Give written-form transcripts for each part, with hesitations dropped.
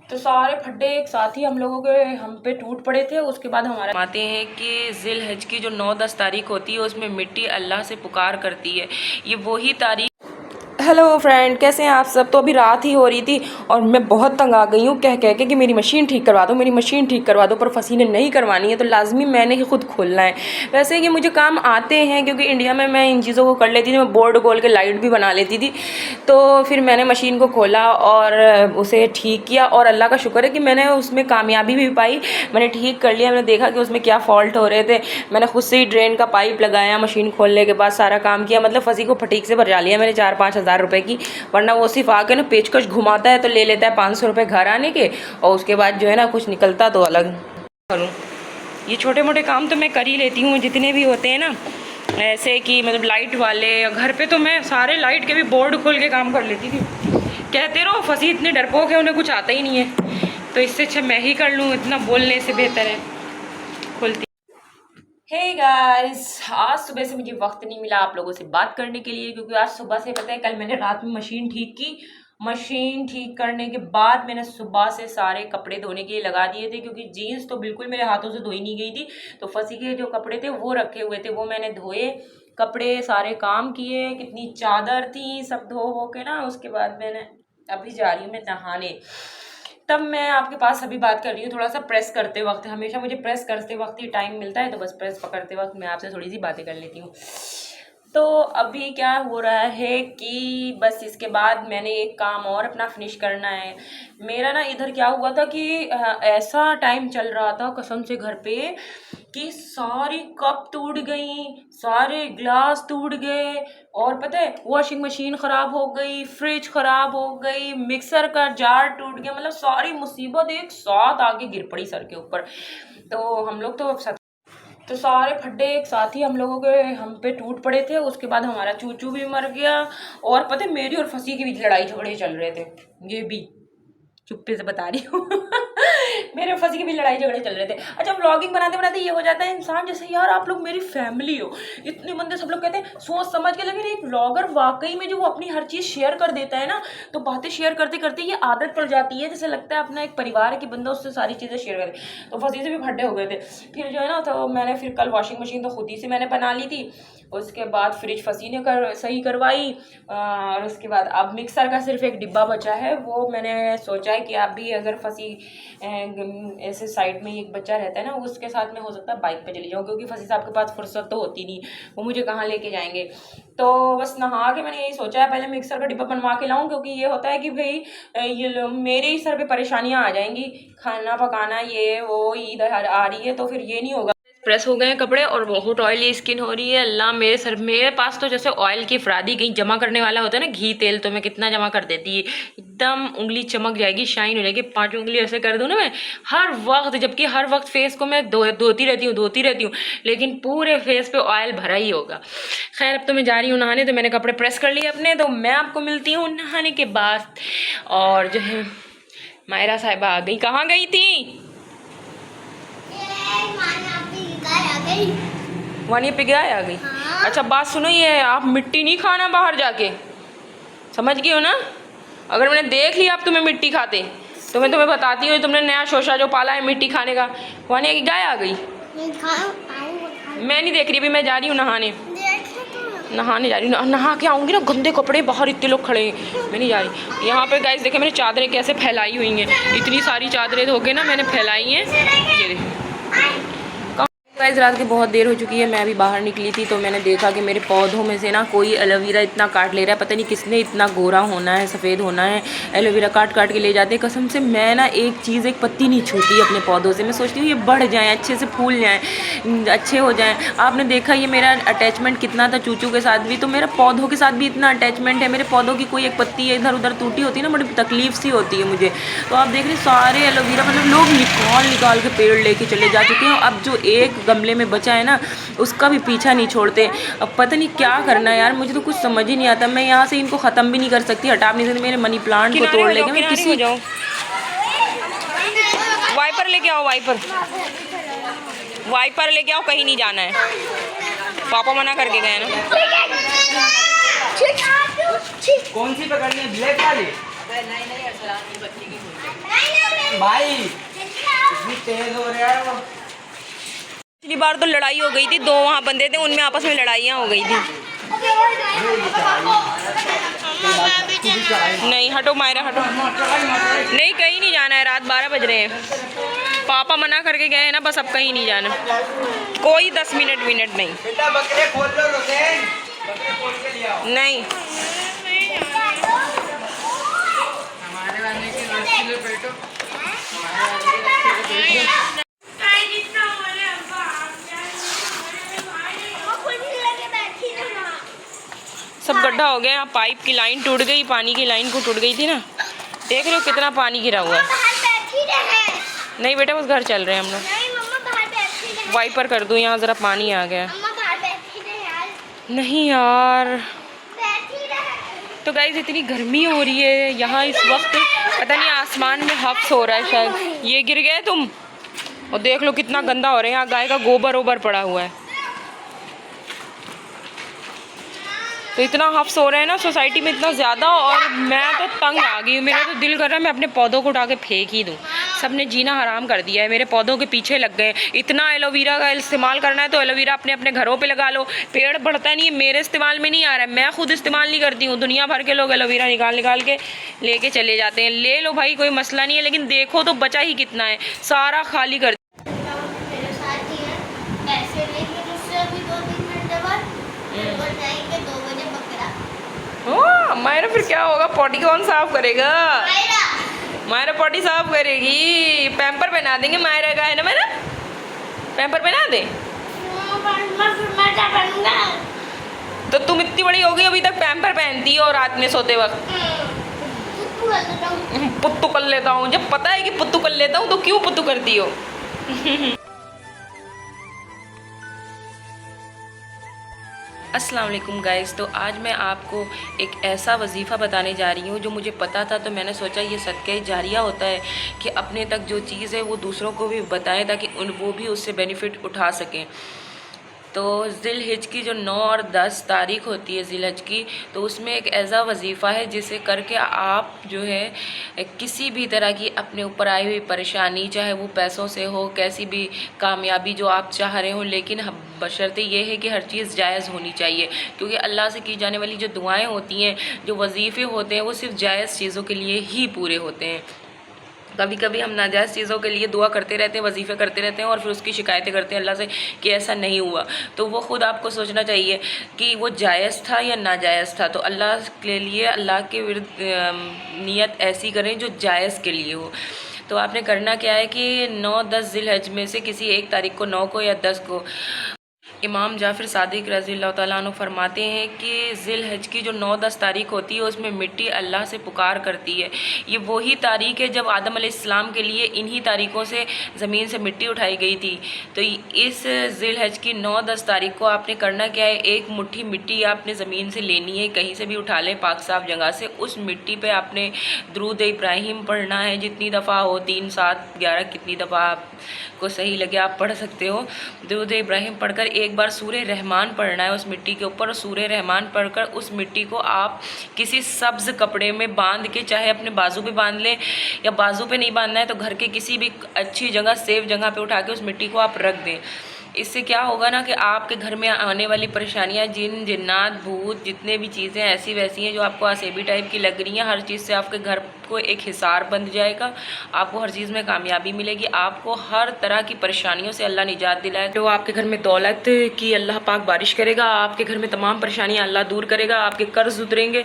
तो सारे फड्डे एक साथ ही हम पे टूट पड़े थे। उसके बाद हमारा आते हैं कि ज़िल हज की जो 9-10 तारीख होती है उसमें मिट्टी अल्लाह से पुकार करती है। ये वही तारीख। हेलो फ्रेंड, कैसे हैं आप सब। तो अभी रात ही हो रही थी और मैं बहुत तंग आ गई हूँ कह कह के कि मेरी मशीन ठीक करवा दो, मेरी मशीन ठीक करवा दो। पर फसी ने नहीं करवानी है तो लाजमी मैंने ही खुद खोलना है। वैसे ये मुझे काम आते हैं क्योंकि इंडिया में मैं इन चीज़ों को कर लेती थी। मैं बोर्ड खोल के लाइट भी बना लेती थी। तो फिर मैंने मशीन को खोला और उसे ठीक किया और अल्लाह का शुक्र है कि मैंने उसमें कामयाबी भी पाई। मैंने ठीक कर लिया। मैंने देखा कि उसमें क्या फ़ॉल्ट हो रहे थे। मैंने खुद से ही ड्रेन का पाइप लगाया, मशीन खोलने के बाद सारा काम किया। मतलब फंसी को फटीक से भरजा लिया मैंने 4-5 हज़ार रुपए की। वरना वो सिर्फ आके ना पेचकश घुमाता है तो ले लेता है 500 रुपये घर आने के, और उसके बाद जो है ना कुछ निकलता तो अलग करूँ। ये छोटे मोटे काम तो मैं कर ही लेती हूँ जितने भी होते हैं ना, ऐसे कि मतलब लाइट वाले। घर पे तो मैं सारे लाइट के भी बोर्ड खोल के काम कर लेती थी। कहते रहो फंसी इतने डरपोक है, उन्हें कुछ आता ही नहीं है। तो इससे अच्छा मैं ही कर लूँ, इतना बोलने से बेहतर है खोलती। हे गाइस, आज सुबह से मुझे वक्त नहीं मिला आप लोगों से बात करने के लिए, क्योंकि आज सुबह से पता है कल मैंने रात में मशीन ठीक की। मशीन ठीक करने के बाद मैंने सुबह से सारे कपड़े धोने के लिए लगा दिए थे, क्योंकि जीन्स तो बिल्कुल मेरे हाथों से धोई नहीं गई थी। तो फंसी के जो कपड़े थे वो रखे हुए थे, वो मैंने धोए। कपड़े सारे काम किए, कितनी चादर थी सब धो हो के ना। उसके बाद मैंने अभी जा रही हूँ मैं नहाने। तब मैं आपके पास अभी बात कर रही हूँ थोड़ा सा प्रेस करते वक्त। हमेशा मुझे प्रेस करते वक्त ही टाइम मिलता है, तो बस प्रेस पकड़ते वक्त मैं आपसे थोड़ी सी बातें कर लेती हूँ। तो अभी क्या हो रहा है कि बस इसके बाद मैंने एक काम और अपना फिनिश करना है। मेरा ना इधर क्या हुआ था कि ऐसा टाइम चल रहा था कसम से घर पे कि सारी कप टूट गई, सारे ग्लास टूट गए, और पता है वॉशिंग मशीन ख़राब हो गई, फ्रिज ख़राब हो गई, मिक्सर का जार टूट गया। मतलब सारी मुसीबत एक साथ आके गिर पड़ी सर के ऊपर। तो हम लोग तो सारे फड्डे एक साथ ही हम पे टूट पड़े थे। उसके बाद हमारा चूचू भी मर गया। और पता है मेरी और फंसी के बीच लड़ाई झगड़े चल रहे थे, ये भी चुप्पे से बता रही हूँ। मेरे फंसी के भी लड़ाई झगड़े चल रहे थे। अच्छा, व्लॉगिंग बनाते बनाते ये हो जाता है इंसान जैसे यार आप लोग मेरी फैमिली हो। इतने बंदे सब लोग कहते हैं सोच समझ के, लेकिन एक व्लॉगर वाकई में जो वो अपनी हर चीज़ शेयर कर देता है ना, तो बातें शेयर करते करते ये आदत पड़ जाती है, जैसे लगता है अपना एक परिवार की बंदा उससे सारी चीज़ें शेयर करे। तो फंसी से भी फड्डे हो गए थे। फिर जो है ना, तो मैंने फिर कल वॉशिंग मशीन तो खुद ही से मैंने बना ली थी। उसके बाद फ्रिज फंसी ने सही करवाई। और उसके बाद अब मिक्सर का सिर्फ एक डिब्बा बचा है, वो मैंने सोचा है कि आप भी अगर फंसी ऐसे साइड में एक बच्चा रहता है ना, उसके साथ में हो सकता है बाइक पे चली जाऊँ, क्योंकि फंसी साहब के पास फुर्सत तो होती नहीं, वो मुझे कहाँ लेके जाएंगे। तो बस नहा के मैंने यही सोचा है पहले मिक्सर का डिब्बा बनवा के लाऊं, क्योंकि ये होता है कि भाई ये मेरे ही सर पे परेशानियां आ जाएंगी, खाना पकाना ये वो ईद आ रही है, तो फिर ये नहीं होगा। प्रेस हो गए हैं कपड़े और बहुत ऑयली स्किन हो रही है। अल्लाह मेरे सर, मेरे पास तो जैसे ऑयल की फ्रादी कहीं जमा करने वाला होता है ना, घी तेल, तो मैं कितना जमा कर देती है, एकदम उंगली चमक जाएगी, शाइन हो जाएगी। 5 उंगली ऐसे कर दूँ ना मैं हर वक्त, जबकि हर वक्त फेस को मैं धोती रहती हूँ, लेकिन पूरे फेस पे ऑयल भरा ही होगा। खैर, अब तो मैं जा रही हूँ नहाने। तो मैंने कपड़े प्रेस कर लिए अपने, तो मैं आपको मिलती हूँ नहाने के बाद। और जो है मायरा साहिबा आ गई। कहाँ गई थी? वानी पे गया आ गई। हाँ। अच्छा बात सुनो, ये आप मिट्टी नहीं खाना बाहर जाके, समझ गए हो ना। अगर मैंने देख लिया आप तुम्हें मिट्टी खाते, तो मैं तुम्हें बताती हूँ तुमने नया शोशा जो पाला है मिट्टी खाने का। वानी की गाय आ गई। मैं नहीं देख रही, अभी मैं जा रही हूँ नहाने जा रही हूँ। नहा के आऊँगी ना, गंदे कपड़े, बाहर इतने लोग खड़े हैं, मैं नहीं जा रही। यहाँ पे गाइस देखे मैंने चादरें कैसे फैलाई हुई हैं, इतनी सारी चादरें धो के ना मैंने फैलाई हैं। ये देखो गाइस, रात की बहुत देर हो चुकी है। मैं अभी बाहर निकली थी तो मैंने देखा कि मेरे पौधों में से ना कोई एलोवेरा इतना काट ले रहा है। पता नहीं किसने इतना गोरा होना है, सफ़ेद होना है, एलोवेरा काट काट के ले जाते हैं। कसम से मैं ना एक चीज़, एक पत्ती नहीं छूती अपने पौधों से। मैं सोचती हूँ ये बढ़ जाएँ, अच्छे से फूल जाएँ, अच्छे हो जाएँ। आपने देखा ये मेरा अटैचमेंट कितना था चूचू के साथ भी, तो मेरा पौधों के साथ भी इतना अटैचमेंट है। मेरे पौधों की कोई एक पत्ती इधर उधर टूटी होती है ना, बड़ी तकलीफ सी होती है मुझे। तो आप देख रहे सारे एलोवेरा मतलब लोग निकाल के पेड़ लेके चले जा चुके हैं। अब जो एक गमले में बचा है ना, उसका भी पीछा नहीं छोड़ते। अब पता नहीं क्या करना है यार, मुझे तो कुछ समझ ही नहीं आता। मैं यहाँ से इनको ख़त्म भी नहीं कर सकती, हटा भी नहीं सकती। मेरे मनी प्लांट को तोड़ लेंगे। मैं किसी वाइपर लेके आओ, वाइपर लेके आओ, कहीं नहीं जाना है। पापा मना करके गए ना। कौन सी पकड़नी है, ब्लैक वाली? नहीं, अरसलान की बच्ची की भाई इतनी तेज हो रहा है वो। पिछली बार तो लड़ाई हो गई थी, 2 वहाँ बंदे थे, उनमें आपस में लड़ाइयाँ हो गई थी। नहीं हटो मायरा हटो, नहीं कहीं नहीं जाना है, रात 12 बज रहे हैं। पापा मना करके गए हैं ना, बस अब कहीं नहीं जाना, कोई 10 मिनट नहीं। बेटा बकरे खोल लो रोसेन, बकरे खोल के ले आओ। नहीं हमारे वाले की रस्सी ले बैठो, हमारे वाले की रस्सी ले बैठो। सब गड्ढा हो गया, पाइप की लाइन टूट गई, पानी की लाइन को टूट गई थी ना, देख रहे हो कितना पानी गिरा हुआ है। नहीं बेटा बस घर चल रहे हैं हम लोग। वाइपर कर दूँ, यहाँ ज़रा पानी आ गया। नहीं यार, तो गाइस इतनी गर्मी हो रही है यहाँ इस वक्त, पता नहीं आसमान में हफ्स हो रहा है शायद। ये गिर गए तुम, और देख लो कितना गंदा हो रहा है, यहाँ गाय का गोबर ओबर पड़ा हुआ है। तो इतना हफ्स हो रहा है ना सोसाइटी में इतना ज़्यादा, और मैं तो तंग आ गई हूँ। मेरा तो दिल कर रहा है मैं अपने पौधों को उठा के फेंक ही दूँ। सबने जीना हराम कर दिया है, मेरे पौधों के पीछे लग गए। इतना एलोवेरा का इस्तेमाल करना है तो एलोवेरा अपने अपने घरों पे लगा लो, पेड़ बढ़ता नहीं है, मेरे इस्तेमाल में नहीं आ रहा है, मैं खुद इस्तेमाल नहीं करती हूँ। दुनिया भर के लोग एलोवेरा निकाल के लेके चले जाते हैं। ले लो भाई, कोई मसला नहीं है, लेकिन देखो तो बचा ही कितना है, सारा खाली कर। मायरा फिर क्या होगा, पॉटी कौन साफ करेगा? मायरा पॉटी साफ करेगी, पैम्पर पहना देंगे मायरा का, है ना मायरा? पैम्पर पहना दे। तो तुम इतनी बड़ी हो गई, अभी तक पैम्पर पहनती हो रात में सोते वक्त। पुत्तू कर लेता हूँ, जब पता है कि पुत्तू कर लेता हूँ तो क्यों पुत्तू करती हो? अस्सलाम वालेकुम गाइस, तो आज मैं आपको एक ऐसा वजीफ़ा बताने जा रही हूँ जो मुझे पता था, तो मैंने सोचा ये सदक़े जारिया होता है कि अपने तक जो चीज़ है वो दूसरों को भी बताएं ताकि वो भी उससे बेनिफिट उठा सकें। तो ज़िलहिज की जो 9 और 10 तारीख होती है ज़िलहिज की, तो उसमें एक ऐसा वजीफ़ा है जिसे करके आप जो है किसी भी तरह की अपने ऊपर आई हुई परेशानी, चाहे वो पैसों से हो, कैसी भी कामयाबी जो आप चाह रहे हो, लेकिन बशर्ते ये है कि हर चीज़ जायज़ होनी चाहिए। क्योंकि अल्लाह से की जाने वाली जो दुआएं होती हैं, जो वजीफ़े होते हैं, वो सिर्फ जायज़ चीज़ों के लिए ही पूरे होते हैं। कभी कभी हम नाजायज़ चीज़ों के लिए दुआ करते रहते हैं, वजीफ़े करते रहते हैं, और फिर उसकी शिकायतें करते हैं अल्लाह से कि ऐसा नहीं हुआ। तो वो ख़ुद आपको सोचना चाहिए कि वो जायज़ था या नाजायज़ था। तो अल्लाह के लिए, अल्लाह के विरुद्ध नियत ऐसी करें जो जायज़ के लिए हो। तो आपने करना क्या है कि 9-10 ज़िलहज में से किसी एक तारीख को, 9 को या 10 को, इमाम जाफ़र सादिक रज़ियल्लाहु ताला अन्हु फरमाते हैं कि ज़िलहज की जो 9-10 तारीख होती है उसमें मिट्टी अल्लाह से पुकार करती है। ये वही तारीख है जब आदम अलैहिस्सलाम के लिए इन्हीं तारीख़ों से ज़मीन से मिट्टी उठाई गई थी। तो इस ज़िलहज की 9-10 तारीख को आपने करना क्या है, एक मुट्ठी मिट्टी आपने ज़मीन से लेनी है, कहीं से भी उठा लें पाक साफ़ जगह से। उस मिट्टी पर आपने दुरूद इब्राहिम पढ़ना है, जितनी दफ़ा हो, 3, 7, 11, कितनी दफ़ा आपको सही लगे आप पढ़ सकते हो। दुरूद इब्राहिम पढ़कर एक बार सूरे रहमान पढ़ना है उस मिट्टी के ऊपर। सूरे रहमान पढ़कर उस मिट्टी को आप किसी सब्ज़ कपड़े में बांध के, चाहे अपने बाजू पे बांध लें, या बाजू पे नहीं बांधना है तो घर के किसी भी अच्छी जगह, सेफ जगह पे उठा के उस मिट्टी को आप रख दें। इससे क्या होगा ना कि आपके घर में आने वाली परेशानियां, जिन जिन्नात, भूत, जितने भी चीज़ें ऐसी वैसी हैं जो आपको आसेबी टाइप की लग रही हैं, हर चीज़ से आपके घर को एक हिसार बंध जाएगा। आपको हर चीज़ में कामयाबी मिलेगी, आपको हर तरह की परेशानियों से अल्लाह निजात दिलाएगा। तो आपके घर में दौलत की अल्लाह पाक बारिश करेगा, आपके घर में तमाम परेशानियाँ अल्लाह दूर करेगा, आपके कर्ज उतरेंगे,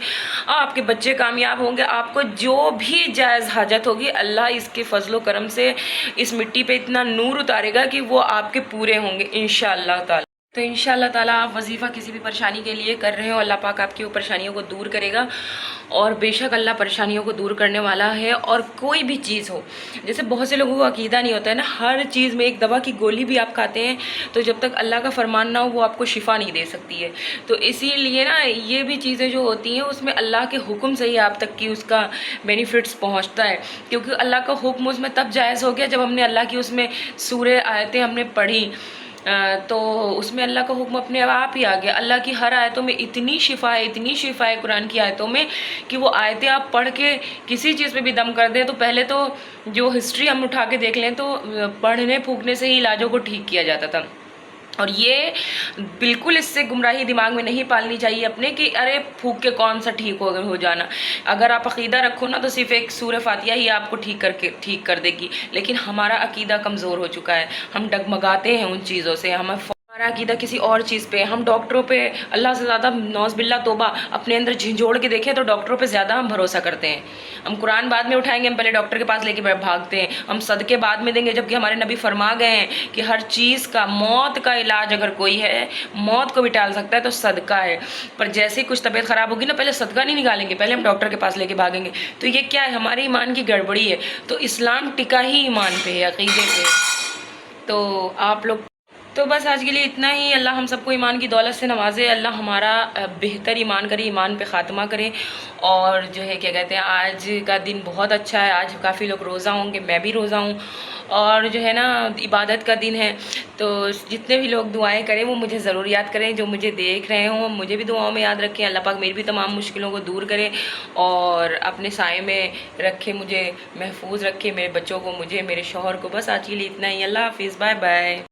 आपके बच्चे कामयाब होंगे, आपको जो भी जायज़ हाजत होगी अल्लाह इसके फजलो करम से इस मिट्टी पे इतना नूर उतारेगा कि वो आपके पूरे होंगे इंशाअल्लाह ताला। तो इंशाअल्लाह ताला आप वजीफ़ा किसी भी परेशानी के लिए कर रहे हो, अल्लाह पाक आपकी वो परेशानियों को दूर करेगा। और बेशक अल्लाह परेशानियों को दूर करने वाला है। और कोई भी चीज़ हो, जैसे बहुत से लोगों को अकीदा नहीं होता है ना, हर चीज़ में, एक दवा की गोली भी आप खाते हैं तो जब तक अल्लाह का फरमान ना हो वो आपको शिफा नहीं दे सकती है। तो इसीलिए ना ये भी चीज़ें जो होती हैं उसमें अल्लाह के हुक्म से ही आप तक की उसका बेनिफिट्स पहुँचता है। क्योंकि अल्लाह का हुक्म उसमें तब जायज़ हो गया जब हमने अल्लाह की उसमें सूरे आयतें हमने पढ़ी। तो उसमें अल्लाह का हुक्म अपने आप ही आ गया। अल्लाह की हर आयतों में इतनी शिफा है, इतनी शिफा है कुरान की आयतों में कि वो आयतें आप पढ़ के किसी चीज़ पे भी दम कर दें तो पहले तो जो हिस्ट्री हम उठा के देख लें तो पढ़ने फूकने से ही इलाजों को ठीक किया जाता था। और ये बिल्कुल इससे गुमराही दिमाग में नहीं पालनी चाहिए अपने कि अरे फूक के कौन सा ठीक हो जाना। अगर आप अकीदा रखो ना तो सिर्फ एक सूरह फातिहा ही आपको ठीक कर देगी। लेकिन हमारा अकीदा कमज़ोर हो चुका है, हम डगमगाते हैं उन चीज़ों से, हमारा अकीदा किसी और चीज़ पे, हम डॉक्टरों पे अल्लाह से ज़्यादा नौज़ बिल्ला तौबा अपने अंदर झिंझोड़ के देखें तो डॉक्टरों पे ज़्यादा हम भरोसा करते हैं। हम कुरान बाद में उठाएंगे, हम पहले डॉक्टर के पास लेके भागते हैं। हम सदके बाद में देंगे, जबकि हमारे नबी फरमा गए हैं कि हर चीज़ का, मौत का इलाज अगर कोई है, मौत को भी टाल सकता है तो सदका है। पर जैसे ही कुछ तबीयत ख़राब होगी ना, पहले सदका नहीं निकालेंगे, पहले हम डॉक्टर के पास लेके भागेंगे। तो ये क्या है, हमारे ईमान की गड़बड़ी है। तो इस्लाम टिका ही ईमान पे है, अकीदे पे। तो आप लोग तो बस आज के लिए इतना ही। अल्लाह हम सबको ईमान की दौलत से नवाजे, अल्लाह हमारा बेहतर ईमान करे, ईमान पे ख़ात्मा करे। और जो है क्या कहते हैं, आज का दिन बहुत अच्छा है, आज काफ़ी लोग रोज़ा होंगे, मैं भी रोज़ा हूँ। और जो है ना, इबादत का दिन है, तो जितने भी लोग दुआएं करें वो मुझे ज़रूर याद करें, जो मुझे देख रहे हों मुझे भी दुआओं में याद रखें। अल्लाह पाक मेरी भी तमाम मुश्किलों को दूर करे और अपने साए में रखे, मुझे महफूज रखे, मेरे बच्चों को, मुझे, मेरे शौहर को। बस आज के लिए इतना ही। अल्लाह हाफिज़, बाय बाय।